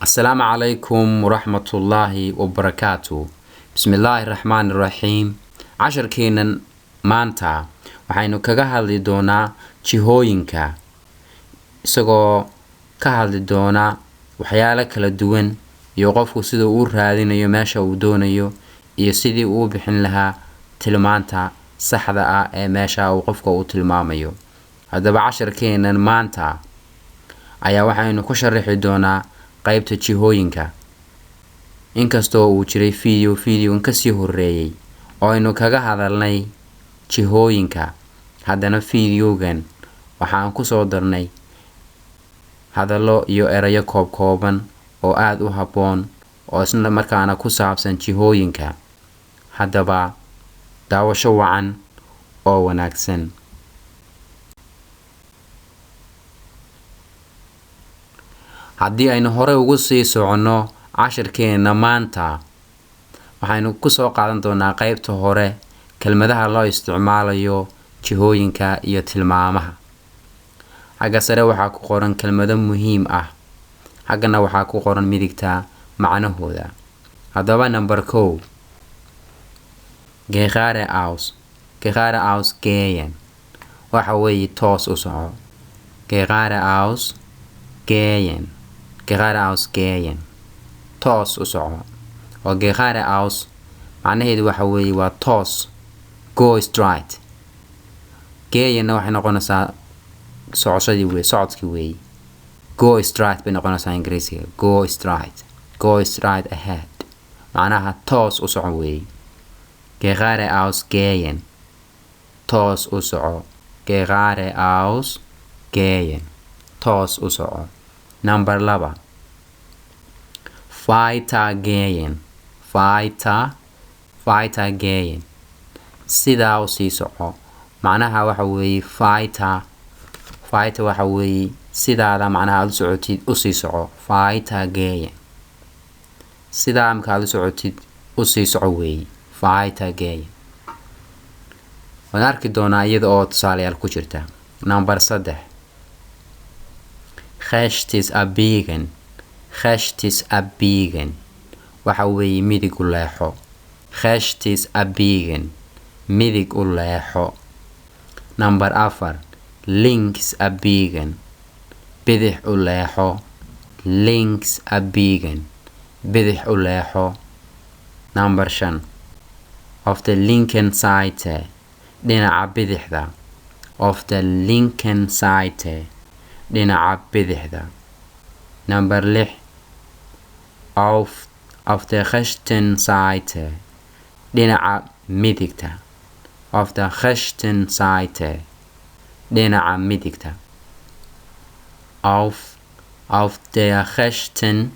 السلام عليكم ورحمة الله وبركاته. بسم الله الرحمن الرحيم. عشر كينن مانتا waxaynu kaga hadli doonaa jihooyinka isagoo ka hadli doona waxyaalo kala duwan iyo qofku sida uu raadinayo meesha uu doonayo iyo sidii uu bixin lahaa tilmaanta saxda ah ee meesha uu qofka uu tilmaamayo. Haddaba casharkeenan maanta ayaa waxaynu ku sharaxi doonaa qaybta jihooyinka. Inkastoo uu jiray video ka sii horeeyay oo aynu kaga hadalnay jihooyinka, haddana videogan waxaan ku soo darnay hadallo iyo erayo kooban oo aad u habboon oo isla markaana ku saabsan jihooyinka. Haddaba daawasho wacan oo wanaagsan. haddii aynu hore ugu sii socono casharkeena maanta, waxaynu ku soo qaadan doonaa qaybta hore kelmadaha loo isticmaalayo jihooyinka iyo tilmaamaha. Xagga sare waxaa ku qoran kelmado muhiim ah, xaggana waxaa ku qoran midigta macnahooda. Haddaba number 1, geradeaus. Geradeaus gehen waxa weeye toos u soco. Geradeaus gehen. Geradeaus gehen toos u soco. oo geradeaus macnaheedu waxa weeye waa toos, go straight. Gehen waxay noqonaysaa socodkii weeye. Go straight bay noqonaysaa Ingiriisiga. Go straight. Go straight ahead. macnaha toos u soco weeye. Geradeaus gehen toos u soco. Geradeaus gehen toos u soco. Number 2, weiter gehen. Weiter gehen sidaa u sii soco. macnaha waxa weeye weiter waxa weeye sidaada macnaha aad u socotid u sii soco. Weiter gehen sidaa marka aad u socotid u sii soco weeye. Weiter gehen waan arki doonaa iyada oo tusaalayaal ku jirta. Number 3, rechts abbiegen. Rechts abbiegen waxa weeye midig u leexo. Rechts abbiegen midig u leexo. Number 4, links abbiegen. bidix u leexo. Links abbiegen bidix u leexo. Number 5, auf der linken Seite dhinaca bidixda. Auf der linken Seite dhinaca bidixda. Number 6, auf der rechten Seite dhinaca midigta. Auf der rechten Seite dhinaca midigta. Auf der rechten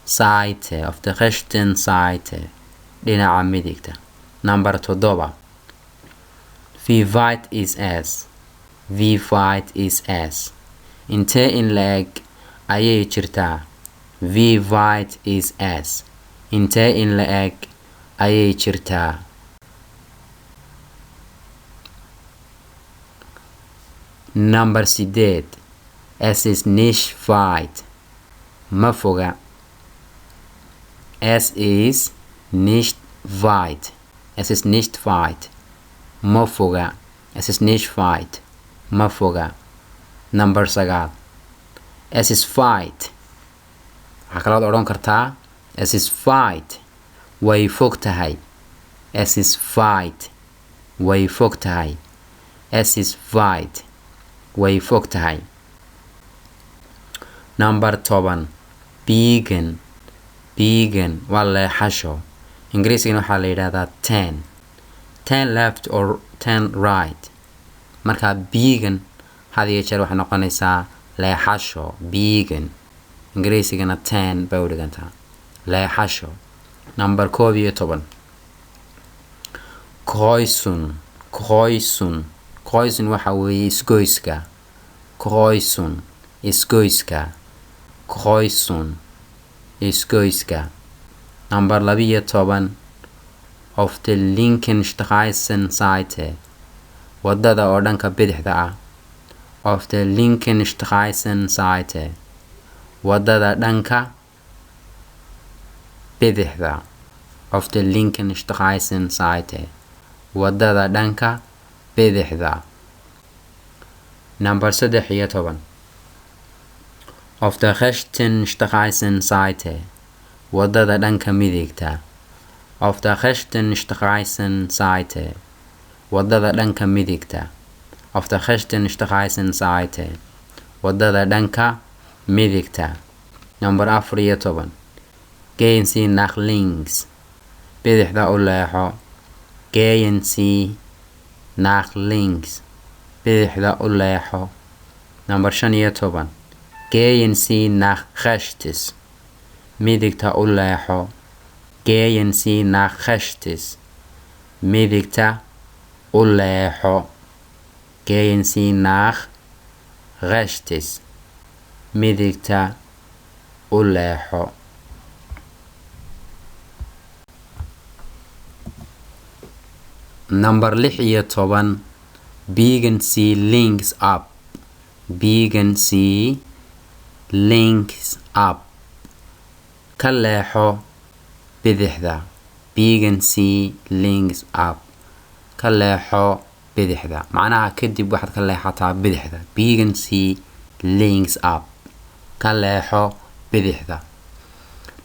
Seite. Auf der rechten Seite dhinaca midigta. Number 7, wie weit ist es? Wie weit ist es? intee in la-eg ayay jirtaa? Wie weit is es? intee in la-eg ayay jirtaa? Number 8, es ist nicht weit. ma foga. Es ist nicht weit. Es ist nicht weit. ma foga. Es ist nicht weit. ma foga. Number 9, es ist weit. waxaa kalood odhan kartaa es ist weit way fog tahay. Es ist weit way fog tahay. Es ist weit way fog tahay. Number 10, biegen. Biegen waa leexasho. Ingiriisigana waxaa la yidhaahdaa turn left or turn right. marka biegen had iyo jeer waxay noqonaysaa leexasho. Biegen Ingiriisigana turn bay u dhigantaa leexasho. Number 11, kreuzen. Kreuzen waxa weeye isgoyska. Kreuzen isgoyska. Kreuzen isgoyska. Number 12, auf der linken Straßenseite wadada oo dhanka bidixda ah. Auf der linken Straßenseite wadada dhanka bidixda. Auf der linken Straßenseite. Wadada dhanka bidixda. Number 13. Auf der rechten Straßenseite. Wadada dhanka midigta. Auf der rechten Straßenseite. Wadada dhanka midigta. Auf der rechten Straßenseite. Wadada dhanka midigta. Number 14. Gehen Sie nach links. Bidixda u leexo. Gehen Sie nach links. Bidixda u leexo. Number 15. Gehen Sie nach rechts. Midigta u leexo. Gehen Sie nach rechts. Midigta u leexo. Gehen Sie nach rechts. Midigta u leexo. Number 16. Biegen Sie links ab. Biegen Sie links ab. Ka leexo bidixda. Biegen Sie links ab. Ka leexo bidixda. macnaha kadib waxaad ka leexataa bidixda. Biegen Sie links ab. Ka leexo bidixda.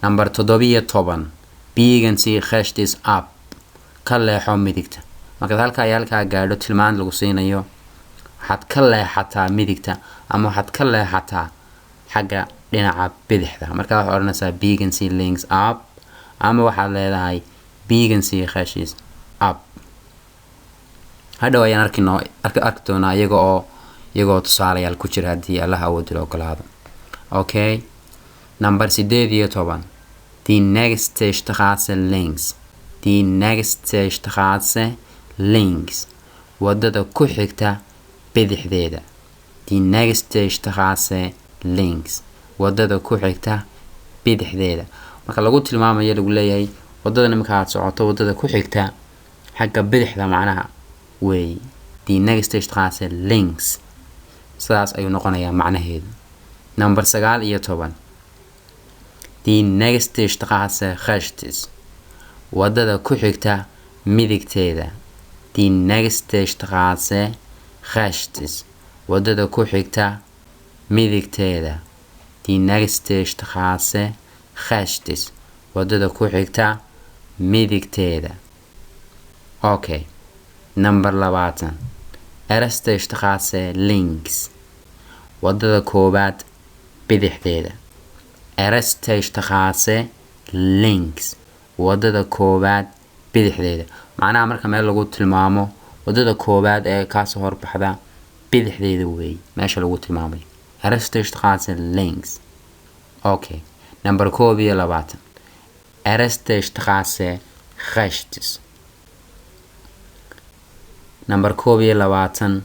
Number 17. Biegen Sie rechts ab. Ka leexo midigta. markaad halkaa gaadho tilmaan lagu siinayo waxaad ka leexataa midigta ama waxaad ka leexataa xagga dhinaca bidixda. markaa waxaad odhanaysaa biegen Sie links ab ama waxaad leedahay biegen Sie rechts ab. hadhow ayaan arki doonaa iyagoo tusaalayaal ku jira haddii allaha awoodi la ogolaado. Okay. Number 18. Die nächste Straße links. Die nächste Straße links. Wadada ku xigta bidixdeeda. Die nächste Straße links. Wadada ku xigta bidixdeeda. marka lagu tilmaamayo lagu leeyahay wadada marka aad socoto wadada ku xigta xagga bidixda macnaha way. Die nächste Straße links. sidaas ayuu noqonayaa macnaheedu. Number 19. Die nächste Straße rechts. Wadada ku xigta midigteeda. Die nächste Straße rechts. Wadada ku xigta midigteeda. Die nächste Straße rechts. Wadada ku xigta midigteeda. Okay. Number 20. Erste Straße links. Wadada koobaad bidixdeeda. Erste Straße links. wadada koobaad bidixdeeda. macnaha marka meel lagu tilmaamo wadada koobaad ee ka soo horbaxda bidixdeeda weey meesha lagu tilmaamay. Erste Straße links. Okay. Number 21. Erste Straße rechts. Number 22.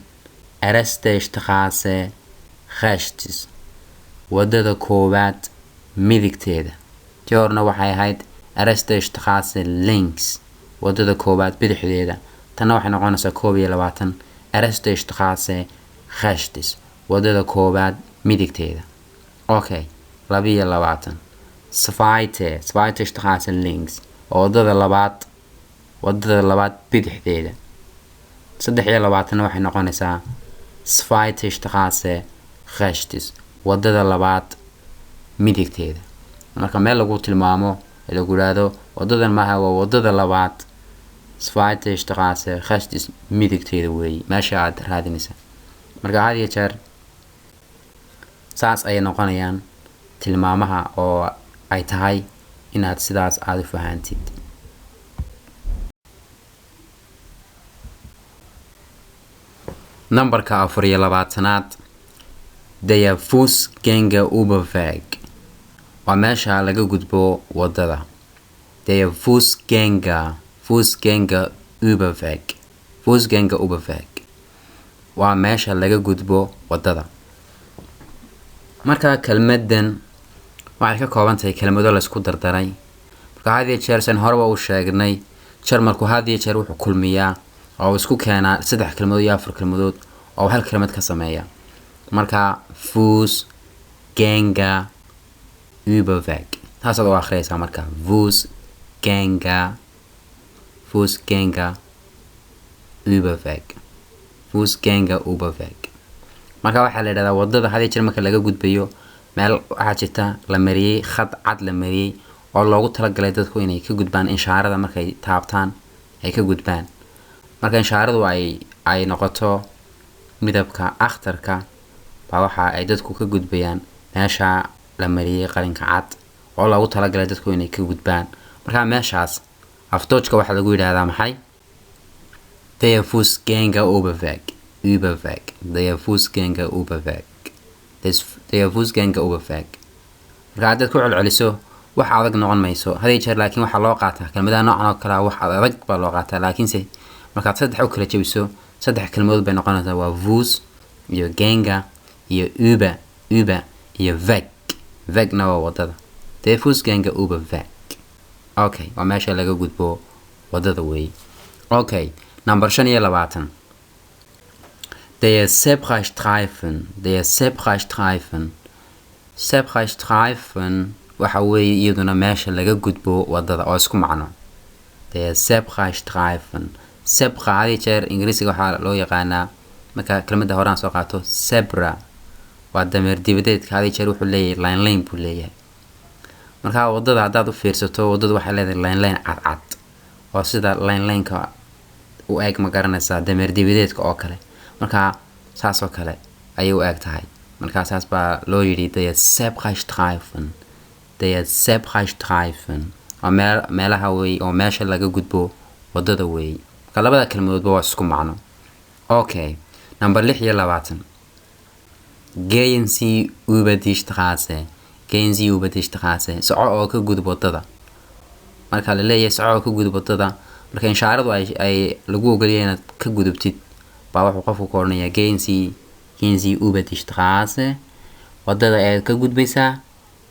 Erste Straße rechts. wadada koobaad midigteeda. joorna waxay ahayd Erste Straße links. wadada koobaad bidixdeeda. tanna waxay noqonaysaa 22. Erste Straße rechts. wadada koobaad midigteeda. Okay. 22. Zweite Straße links. wadada labaad bidixdeeda. 23 waxay noqonaysaa Zweite Straße rechts. wadada labaad midigteeda. marka meel lagu tilmaamo lagu raado wadadan maaha waa wadada labaad. Zweite Straße rechts midigteeda weey meesha aad raadinaysa. marka had iyo jeer saas ay noqonayaan tilmaamaha oo ay tahay inaad sidaas aad u fahantid. Numberka 24aad. Der Fußgängerüberweg. waa meesha laga gudbo wadada. Der Fußgängerüberweg. Fußgängerüberweg. waa meesha laga gudbo wadada. marka kelmadan waxay ka kooban tahay kelmado la isku dardaray. marka had iyo jeer san horeba u sheegnay Jarmalku had iyo jeer wuxuu kulmiyaa oo isku keenaa 3 kelmadood iyo 4 kelmadood oo hal kelmad ka sameeya. marka Fußgängerüberweg. taasaad u akhriyaysaa marka Fußgänger Überweg. Fußgänger Überweg. marka waxaa la yiraahdaa wadada hadii jeer marka laga gudbayo meel waxa jirta la mariyay khad cad la mariyay oo loogu talagalay dadku inay ka gudbaan inshaarada markay taabtaan ay ka gudbaan marka inshaaradu ay noqoto midabka akhtarka baa waxa ay dadku ka gudbayaan meesha la mariyay qalinka cad oo loogu talagalay dadku inay ka gudbaan marka meeshaas aftoojka waxa lagu yiraahdaa maxay der Fußgänger Überweg der Fußgänger Überweg marka dad ku celceliso wax adag noqon mayso hadii jeer laakiin waxa loo qaataa kelmadaha noocan oo kala wax adag baa loo qaataa laakiin se marka saddex u kala jabiso saddex kelmadood bay noqonaysaa waa Fuß iyo Gänger iyo Über iyo Weg na waa wadada der Fußgänger Überweg okay waa meesha laga gudbo wadada weey okay number 25 Der Zebrastreifen waxa weeye iyaduna meesha laga gudbo wadada oo isku macno Der Zebrastreifen zebra hadii jeer ingiriisiga waxa loo yaqaanaa marka kelmadda horaan soo qaato zebra waa dameer dibadeedka hadii jeer wuxuu leeyahay line buu leeyahay marka wadada hadaad u fiirsato wadada waxa leedahay line cad oo sida line-ka u eeg ma garanaysaa dameer dibadeedka oo kale marka saas oo kale ayay u eeg tahay marka saas baa loo yiri Der Zebrastreifen oo meelaha way oo meesha laga gudbo wadada way marka labada kelmadoodba waa isku macno okay number 26 Gehen Sie über die Straße soco oo ka gudbo wadada marka la leeyahay soco oo ka gudbo wadada marka inshaaradu ay lagu ogoliyay inaad ka gudubtid baa wuxuu qofku koornaya Gehen Sie über die Straße wadada ay ka gudbaysaa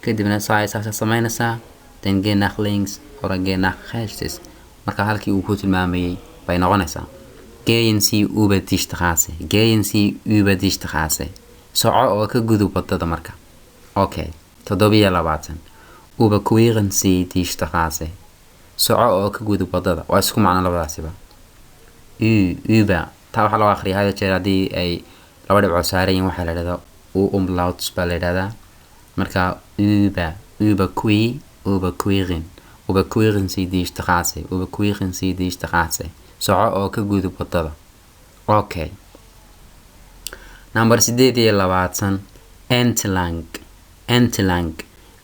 kadibna saaysa samaynaysaa then geh nach links oder geh nach rechts marka halkii uu ku tilmaamayay bay noqonaysaa Gehen Sie über die Straße soco oo ka gudub wadada marka okay 27 Überqueren Sie die Straße soco oo ka gudub wadada waa isku macno labadaasiba über taa waxa loo akhriyaa hada jeer hadii ay laba dhibcood saareen waxa la yiraahdaa umlauts baa la yiraahdaa marka überqueren Sie die Straße soco oo ka gudub wadada okay number 28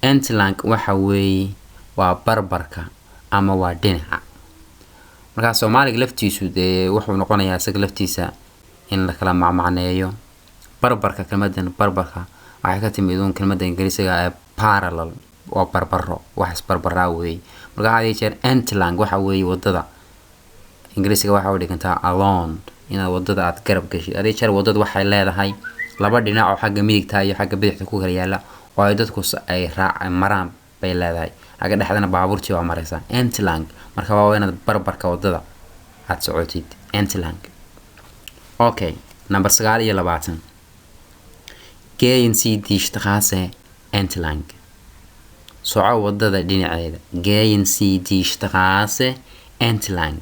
entlang waxa weeye waa barbarka ama waa dhinaca marka Soomaaliga laftiisu wuxuu noqonayaa isaga laftiisa in la kala macneeyo barbarka kelmadan barbarka waxa ka timid kelmadda Ingiriisiga ee parallel oo barbaro wax isbarbaraa weey marka hadii jeer entlang waxa weeye wadada Ingiriisiga waxa uu dhigantaa along ina wadada aad garab gashay hadii jeer wadada waxay leedahay laba dhinac oo xagga midigta iyo xagga bidixda ku kala yaala oo ay dadku ay maraan bay leedahay aga dhaxdana baabuurtii waa maraysa entlang marka waa inaad barbarka wadada aad socotid entlang okay number 29 Gehen Sie die Straße entlang soco wadada dhinaceeda Gehen Sie die Straße entlang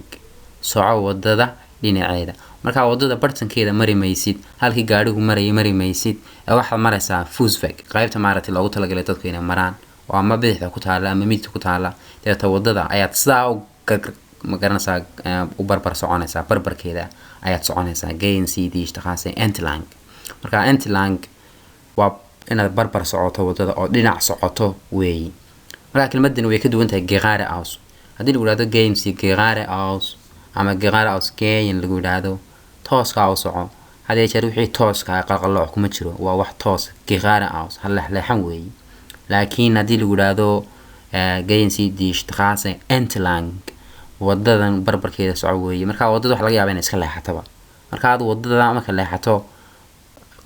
soco wadada dhinaceeda marka wadada bartankeeda mari maysid halkii gaarigu mari maysid waxa maraysaa Fußweg qaybta maaragtay loogu talagalay dadku inay maraan oo ama bidixda ku taala ama midigta ku taala deeta wadada ayaad sidaa ma garanaysaa u barbar soconaysaa barbarkeeda ayaad soconaysaa Gehen Sie die Straße entlang marka entlang waa inaad barbar socoto wadada oo dhinac socoto weey marka kelmaddan way ka duwan tahay geradeaus hadii lagu yiraahdo Gehen Sie geradeaus ama geradeaus gehen lagu yiraahdo tooska u soco hadii jeer wixii tooska qalqalooc kuma jiro waa wax toos geradeaus hal leexan weey laakiin hadii lagu yiraahdo Gehen Sie die Straße entlang wadadan barbarkeeda soco weey marka wadada wax laga yaabaa in iska leexataba marka aad wadada marka leexato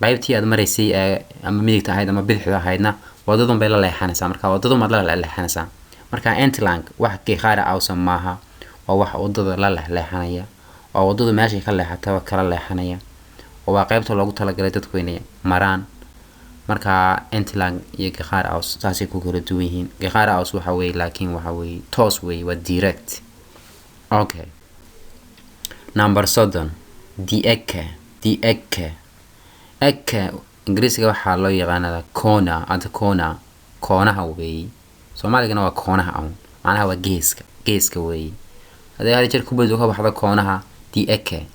qaybtii aad maraysay ama midigta ahayd ama bidixda ahaydna wadadun bay la leexanaysaa marka wadadu ma la leexanaysaa marka entlang wax geradeaus maaha waa wax wadada la leexanaya oo wadadu meesha ka leexataba kala leexanaya oo waa qaybta loogu talagalay dadku inay maraan marka Entlang iyo Gekhar Aus taasay ku kala duwan yihiin. Gekhar Aus waxa weeye laakiin waxa weeye toos weeye waa direct. Okay. Number 7 die Ecke Ingiriisiga waxaa loo yaqaanaa corner at corner koonaha weeye. Soomaaligana waa koonaha aan macnaha waa geeska weeye. hadii hal jeer kubaddu ka baxdo koonaha die Ecke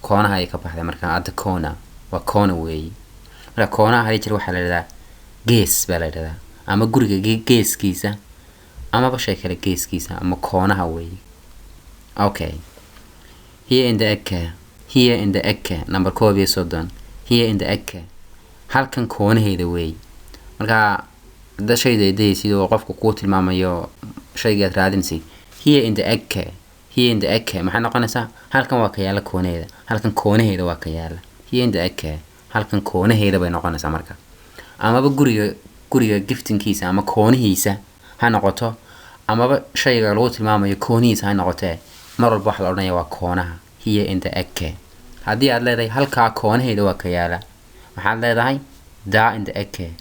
koonaha ay ka baxday marka at corner waa koona weeye. marka koonaha hal jeer waxa la yiraahdaa gees baa la yiraahdaa ama guriga geeskiisa ama ba shay kale geeskiisa ama koonaha weeye. Okay. Here in the Ecke number 12 here in the Ecke halkan koonaheeda weeye. marka hada shaydeedii sidoo qofku ku tilmaamayo shayga raadinsi here in the Ecke maxay noqonaysaa halkan waa ka yaala koonaheeda halkan koonaheeda waa ka yaala here in the Ecke halkan koonaheeda bay noqonaysaa marka ama ba guriga giftinkiisa ama koonihiisa ha noqoto ama ba shayga lagu tilmaamayo koonihiisa ha noqotee mar walba waxa la oranayaa waa koonaha here in the Ecke. haddii aad leedahay halka koonaheeda waa ka yaala waxaad leedahay da in the Ecke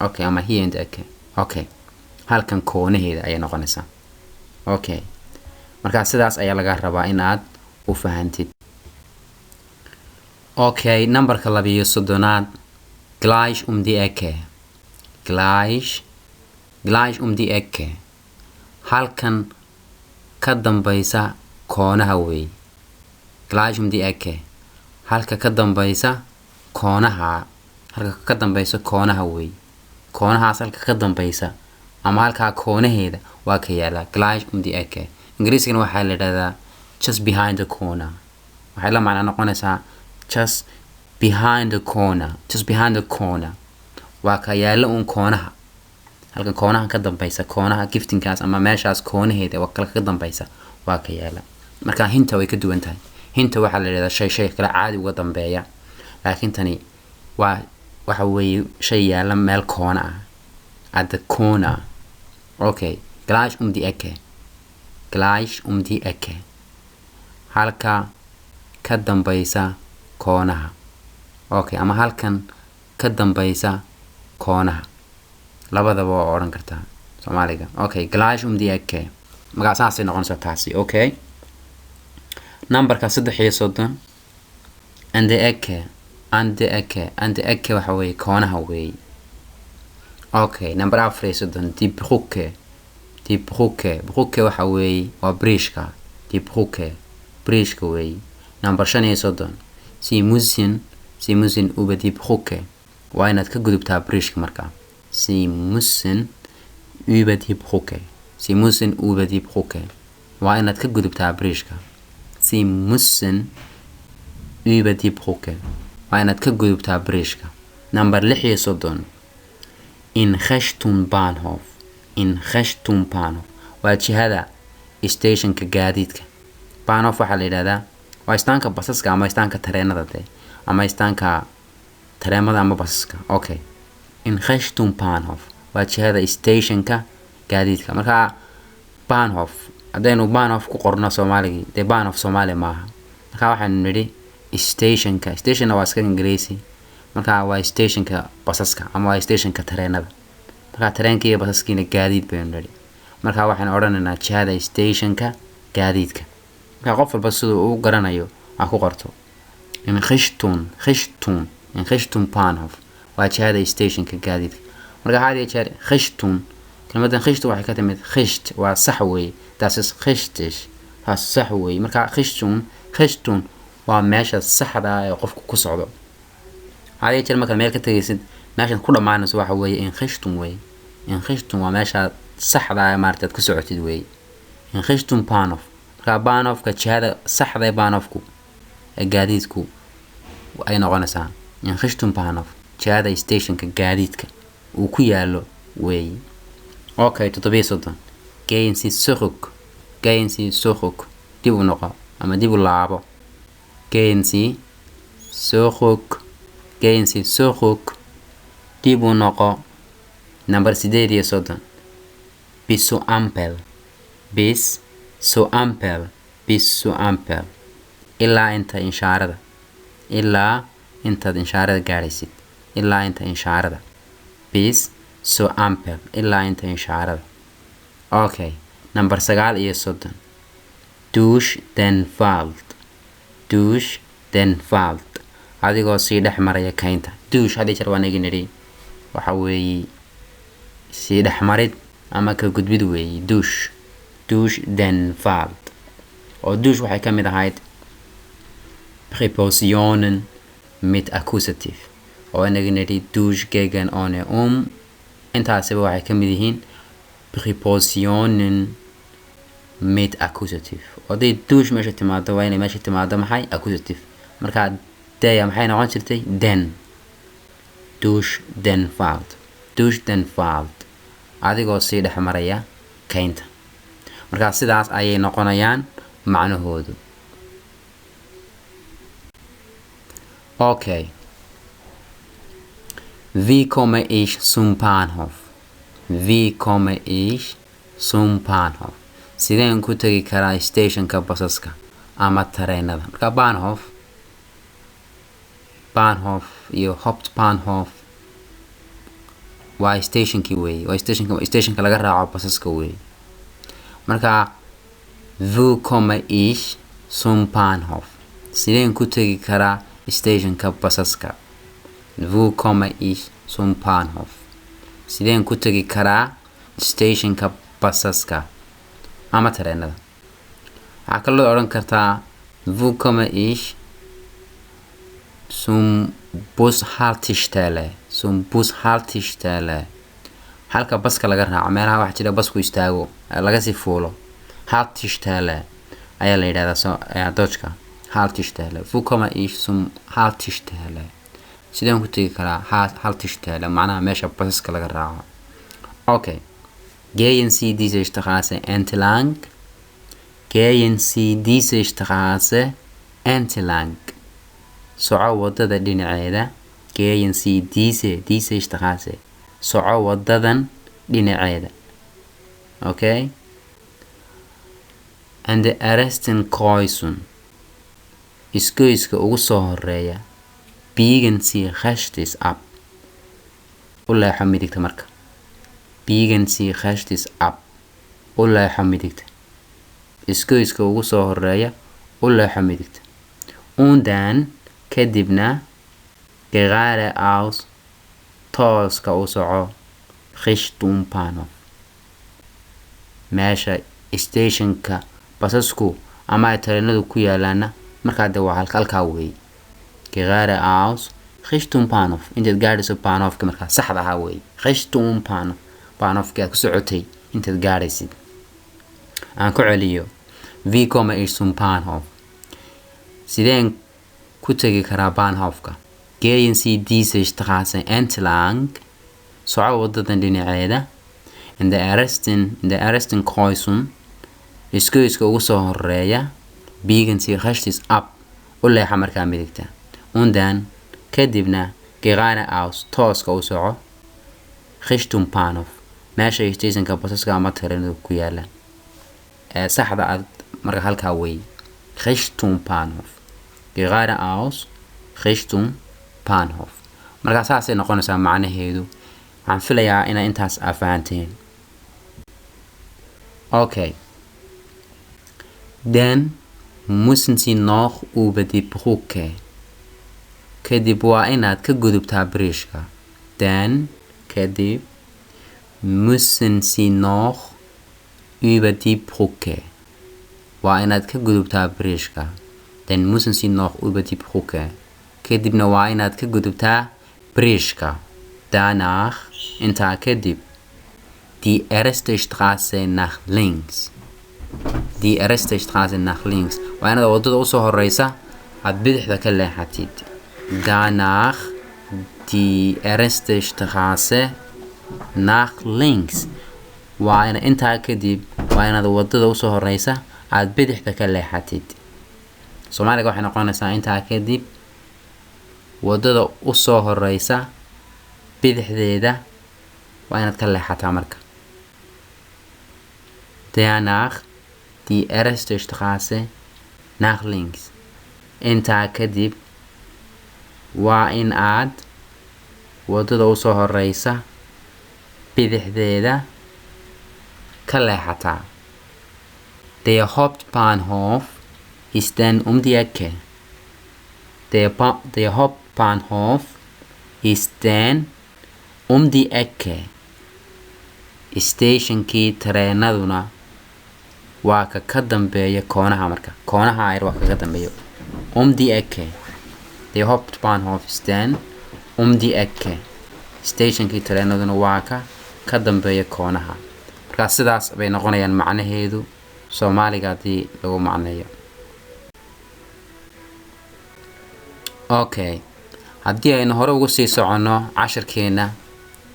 okay ama here in the Ecke. Okay. halkan koonaheeda ayay noqonaysaa. Okay. marka sidaas ayaa laga rabaa in aad u fahantid. Okay, numberka 32 gleich um die Ecke halkan ka dambaysa koonaha weey. gleich um die Ecke halka ka dambaysa koonaha weey. koonahaas halka ka dambaysa ama halka koonaheeda waa ka yaala gleich um die Ecke. Ingiriisiga waxa la yiraahdaa just behind the corner. waxay la macno noqonaysaa just behind the corner waa ka yaala koonaha halka koonaha ka dambaysa koonaha giftinkaas ama meeshaas koonaheeda waa kala ka dambaysa waa ka yaala. marka hinta way ka duwan tahay. hinta waxa la yiraahdaa shay kala caadi uga dambeeya laakiin tani waxa weeye shay yaala meel koona ah at the corner. Okay. gleich um die Ecke halka ka dambaysa koonaha. Okay. ama halkan ka dambaysa koonaha labadaba waa oran kartaa Soomaaliga. Okay. gleich um die Ecke magac saasay noqonaysaa taasi. Okay. numberka 33 and the Ecke waxa weeye koonaha weeye. Okay. number 34 die Brücke waxa weeye waa bridge-ka die bridge-ka weeye. number 35 Sie müssen über die Brücke waa inaad ka gudubtaa bridge-ka marka. Sie müssen über die Brücke waa inaad ka gudubtaa bridge-ka. Sie müssen über die Brücke waa inaad ka gudubtaa bridge-ka. number 36 in Richtung Bahnhof waa jihada stationka gaadiidka. Bahnhof waxa la yiraahdaa waa istaanka basaska ama istaanka tareenada ama istaanka tareemada ama basaska. Okay. in Richtung Bahnhof waa jihada stationka gaadiidka. marka Bahnhof hadaynu Bahnhof ku qorno Soomaaliga de Bahnhof Soomaali maaha. marka waxaan nidhi stationka waa iska Ingiriisi marka waa stationka basaska ama waa stationka tareenada. marka tareenka iyo basaskiina gaadiid baynu nidhi marka waxaan oranaynaa jihada stationka gaadiidka. marka qof walba sidoo uu garanayo aan ku qorto in Richtung Bahnhof waa jihada stationka gaadiidka. marka haddii jeer Richtung kelmadan Richtung waxay ka timid Richt waa sax weey. das ist richtig waa sax weey. marka Richtung waa meesha saxda ah ee qofku ku socdo. haddii jeer marka meel ka tagaysid meesha ku dhamaanayso waxa weeye in Richtung weey. in Richtung waa meesha saxda ah maartad ku socotid weey. in Richtung Bahnhof marka Bahnhofka jihada saxda ee Bahnhofku ee gaadiidku ay noqonaysaa in Richtung Bahnhof jihada stationka gaadiidka uu ku yaalo weey. Okay. 37 gehen Sie zurück dib u noqo ama dib u laabo. gehen Sie zurück dib u noqo. number 38 bis zur Ampel ilaa inta inshaarada intaad inshaarada gaadhaysid ilaa inta inshaarada bis so ampere ilaa inta inshaarada. Okay, number 39 durch den Wald durch den Wald adigoo sii dhex maraya kaynta. Durch hadii jar waan eegnay waxa weeye sii dhex marid ama ka gudbid weeye. Durch den Wald oo durch waxay ka mid ahayd Präpositionen mit Akkusativ oo eegnay durch gegen ohne intaasiba waxay ka mid yihiin Präpositionen mit Akkusativ. oo day durch meesha timaado waa inay meesha timaado maxay Akkusativ. marka daya maxay noqon jirtay den. Durch den Wald durch den Wald adigoo sii dhex maraya kaynta. marka sidaas ayay noqonayaan macnahoodu. Okay, wie komme ich zum Bahnhof? Wie komme ich zum Bahnhof? sideen ku tagi karaa stationka basaska ama tareenada. marka Bahnhof iyo Hauptbahnhof waa stationki weeye. waa stationka laga raaco basaska weeye. marka wo komme ich zum Bahnhof sideen ku tagi karaa stationka basaska. wo komme ich zum Bahnhof sideen ku tagi karaa stationka basaska ama tareenada. waxaa kaloo odhan kartaa wo komme ich zum Bushaltestelle zum Bushaltestelle halka baska laga raaco meelaha wax jira basku istaago laga sii fuulo. Haltestelle ayaa la yiraahdaa Dutchka. Haltestelle wo komme ich zum Haltestelle sideen ku tagi karaa Haltestelle macnaha meesha baska laga raaco. Okay, gehen Sie diese Straße entlang. Gehen Sie diese Straße entlang soco wadada dhinaceeda. Gehen Sie diese Straße soco wadadan dhinaceeda. Okay, and the ersten Kreuzung isgoyska ugu soo horeeya. Biegen Sie rechts ab u leexo midigta. marka biegen Sie rechts ab u leexo midigta. isgoyska ugu soo horeeya u leexo midigta. und dann kadibna geradeaus tooska u soco Richtung Bahnhof meesha stationka basasku ama tareenadu ku yaalaana. marka de waa halkaa weeye. geradeaus Richtung Bahnhof intaad gaadhayso Bahnhofka marka saxda aha weeye. Richtung Bahnhof Bahnhofka ku socotay intaad gaadhaysid. aan ku celiyo wie komme ich zum Bahnhof sideen ku tagi karaa Bahnhofka. Gehen Sie diese Straße entlang soco wadadan dhinaceeda. in der ersten Kreuzung isgoyska ugu soo horeeya. biegen Sie rechts ab u leexa markaa midigta. und dann kadibna geradeaus tooska u soco Richtung Bahnhof meesha stationka basaska ama tareenadu ku yaalaan. saxda aad marka halkaa weeye. Richtung Bahnhof geradeaus Richtung Bahnhof. marka saasay noqonaysaa macnaheedu. waxaan filayaa inay intaas fahanteen. Okay, dann müssen Sie noch über die Brücke. kadib waa inaad ka gudubtaa bridge-ka. dann kadib müssen Sie noch über die Brücke waa inaad ka gudubtaa bridge-ka. dann müssen Sie noch über die Brücke kadibna waa inaad ka gudubtaa bridge-ka. danach intaa kadib die erste Straße nach links. die erste Straße nach links waa inaad wadada u soo horeysa aad bidixda ka leexatid. danach die erste Straße nach links waa ina intaa kadib waa inaad wadada u soo horeysa aad bidixda ka leexatid. Soomaaliga waxay noqonaysaa intaa kadib wadada u soo horeysa bidixdeeda waa inaad ka leexataa marka. danach die erste Straße nach links intaa kadib waa in aad wadada u soo horeysa bidixdeeda ka leexataa. Der Hauptbahnhof ist dann die Ecke. Der Hauptbahnhof ist dann die Ecke. Stationkii tareenaduna waa ka dambeeya koonaha marka. Koonaha ayr waa ka dambeeya. Die Ecke. Der Hauptbahnhof ist dann die Ecke. Stationkii tareenaduna waa ka dambeeya koonaha. Marka sidaas bay noqonayaan macnaheedu Soomaaliga hadii lagu macneeyo. Okay. Haddii aynu hore ugu sii soconno casharkeena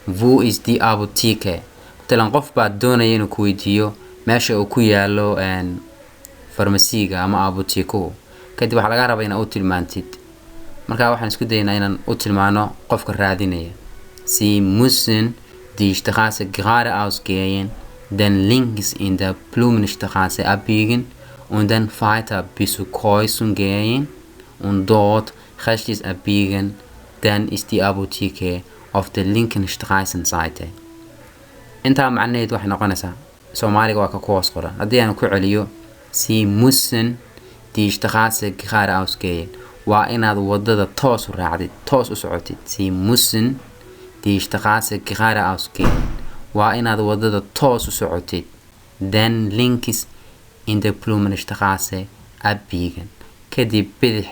Wo ist die Apotheke? Talan qof baad doonaya inuu ku weydiiyo meesha uu ku yaalo farmasiga ama apotheko. Kadib waxa laga rabaa inaad u tilmaantid. Marka waxaan isku daynaa inaan u tilmaano qofka raadinaya. Sie müssen die Straße geradeaus gehen, dann links in der Blumenstraße abbiegen und dann weiter bis zur Kreuzung gehen und dort rechts abbiegen, dann ist die Apotheke auf der linken Straßenseite. Inta macnaheedu waxay noqonaysaa Soomaaliga waa ka hoos qoran. Haddii aan ku celiyo Sie müssen die Straße geradeaus gehen. Waa inaad wadada toos u raacdid, toos u socotid. Sie müssen die Straße geradeaus gehen. Waa inaad wadada toos u socotid. Dann links in der Blumenstraße abbiegen. Kadib bidix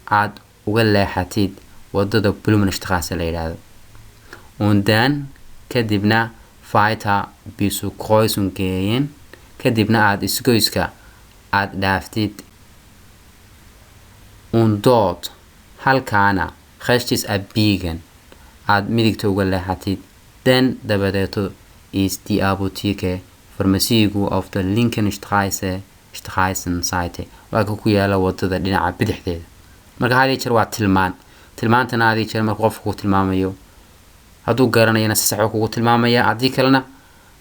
aad uga leexatid wadada Blumenstraße la yiraahdo. Und dann kadibna weiter bis zur Kreuzung gehen. Kadibna aad isgoyska aad dhaaftid. Und dort halkaana rechts abbiegen aad midigta uga leexatid. Dann dabadeeto ist die Apotheke farmasigu auf der linken Straßenseite. Waa ku yaala wadada dhinaca bidixdeeda. Marka hadii jeer waa tilmaan. Tilmaantana hadii jeer marka qofku tilmaamayo hadduu garanayna si sax ah kugu tilmaamaya. Hadii kalena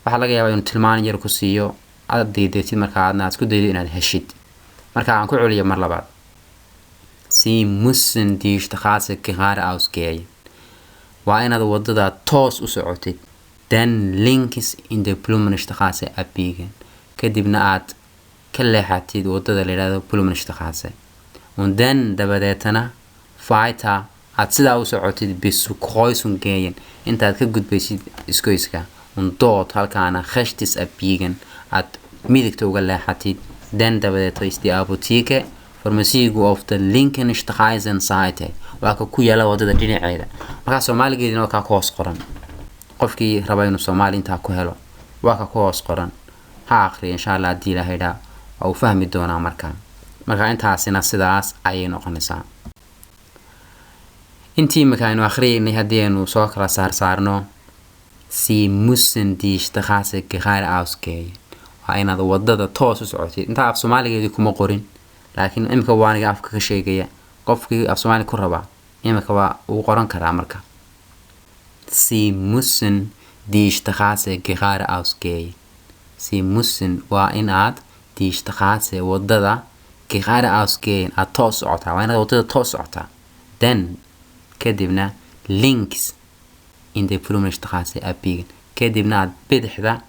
waxa laga yaabaa inuu tilmaan yar ku siiyo aad diideetid marka aadna isku daydo inaad heshid. Marka aan ku celiyo mar labaad. Sie müssen die Straße geradeaus gehen. Waa inaad wadada toos u socotid. Dann links in der Blumenstraße abbiegen. Kadibna aad ka leexatid wadada la yiraahdo Blumenstraße. Und dann dabadeetana weiter aad sidaa u socotid bis zur Kreuzung gehen. Intaad ka gudbaysid isgoyska. Und dort halkaana rechts abbiegen aad midigta uga leexatid. Dann dabadeeto ist die Apotheke farmasigu auf der linken Straßenseite. Waa ku yaala wadada dhinaceeda. Marka Soomaaligeedina waa ka hoos qoran. Qofkii raba inuu Soomaali inta ku helo waa ka hoos qoran. Ha akhri insha Allah hadii la hayda oo fahmi doona marka intaasina sidaas ayay noqonaysaa. Intii markaaynu akhriyay hadii aanu soo kala saarno Sie müssen die Straße geradeaus gehen. Waa inaad wadada toos u socotid. Inta af Soomaaligeedii kuma qorin. Laakiin imika waaniga afka ka sheegaya. Qofkii af Soomaali ku raba imika waa uu qoran karaa marka. Sie müssen die Straße geradeaus gehen. Sie müssen waa inaad die Straße wadada geradeaus gehen aad toos socotaa. Waa inaad wadada toos socotaa. Dann kadibna links in der Blumenstraße abbiegen. Kadibna aad bidixda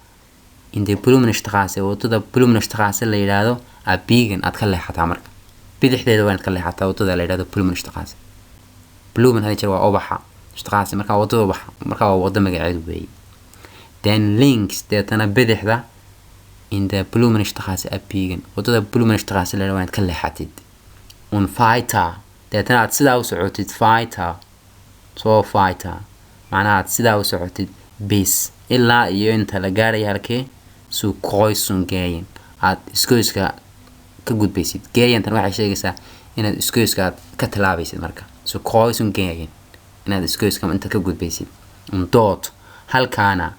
in der Blumenstraße wadada Blumenstraße la yiraahdo abbiegen aad ka leexataa marka. Bidixdeeda waa inaad ka leexataa wadada la yiraahdo Blumenstraße. Blumen hadii jeer waa ubaxa. Straße marka wadada ubaxa. Marka waa wada magaceedu weey. Dann links deetana bidixda in der Blumenstraße abbiegen. Wadada Blumenstraße la yiraahdo waa inaad ka leexatid. Und weiter deetana aad sidaa u socotid weiter. So weiter. Macnaha aad sidaa u socotid bis ilaa iyo inta la gaarayo halkee zur Kreuzung gehen. Aad isgoyska ka gudbaysid. Geeyantan waxay sheegaysaa inaad isgoyska ka talaabaysid marka. Zur Kreuzung gehen. Inaad isgoyska inta ka gudbaysid. Und dort halkaana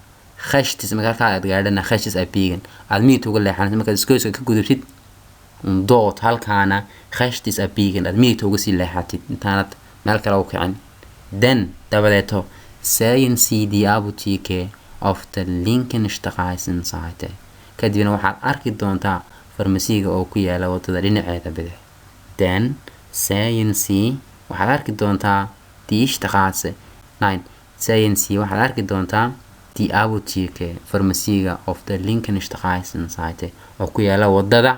rechts marka aad gaadhana rechts abbiegen. Aad midigta uga leexanaysid marka isgoyska ka gudubtid. Und dort halkaana rechts abbiegen. Aad midigta uga sii leexatid intaanad meel kale u kicin. Dann dabadeeto sehen Sie die Apotheke auf der linken Straßenseite. Kadibna waxaad arki doontaa farmasiga oo ku yaala wadada dhinaceeda bidix. Dann sehen Sie waxaad arki doontaa die Straße. Nein, sehen Sie, waxaad arki doontaa die Apotheke farmasiga of the linken Straßenseite oo ku yaala wadada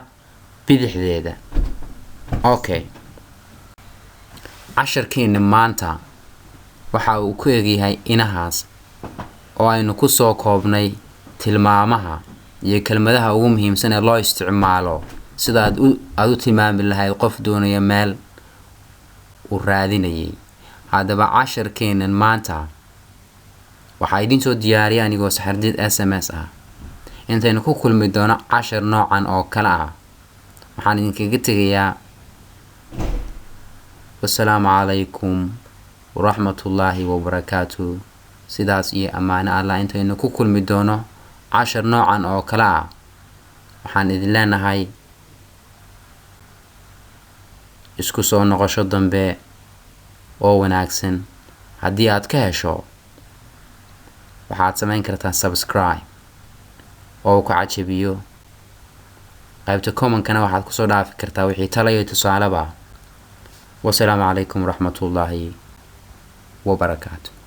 bidixdeeda. Okay, casharkeena maanta waxa uu ku egyahay inahaas oo aynu ku soo koobnay tilmaamaha iyo kelmadaha ugu muhiimsan ee loo isticmaalo sida aad u tilmaami lahayd qof doonaya meel u raadinayay. haddaba casharkeenan maanta waxaa idin soo diyaariyay anigoo saxardid SMS ah. intaynu ku kulmi doono cashar noocan oo kale ah waxaan idinkaga tegayaa wassalaamu calaykum waraxmatullaahi wabarakaatuh. sidaas iyo ammaano Allah. intaynu ku kulmi doono cashar noocan oo kale ah waxaan idin leenahay isku soo noqosho dambe oo wanaagsan. haddii aad ka hesho waxaad samayn kartaa subscribe oo ku cajabiyo qaybta comment-kana waxaad ku soo dhaafi kartaa wixii talo iyo tusaaleba. wassalaamu calaykum waraxmatullaahi wabarakaatuh.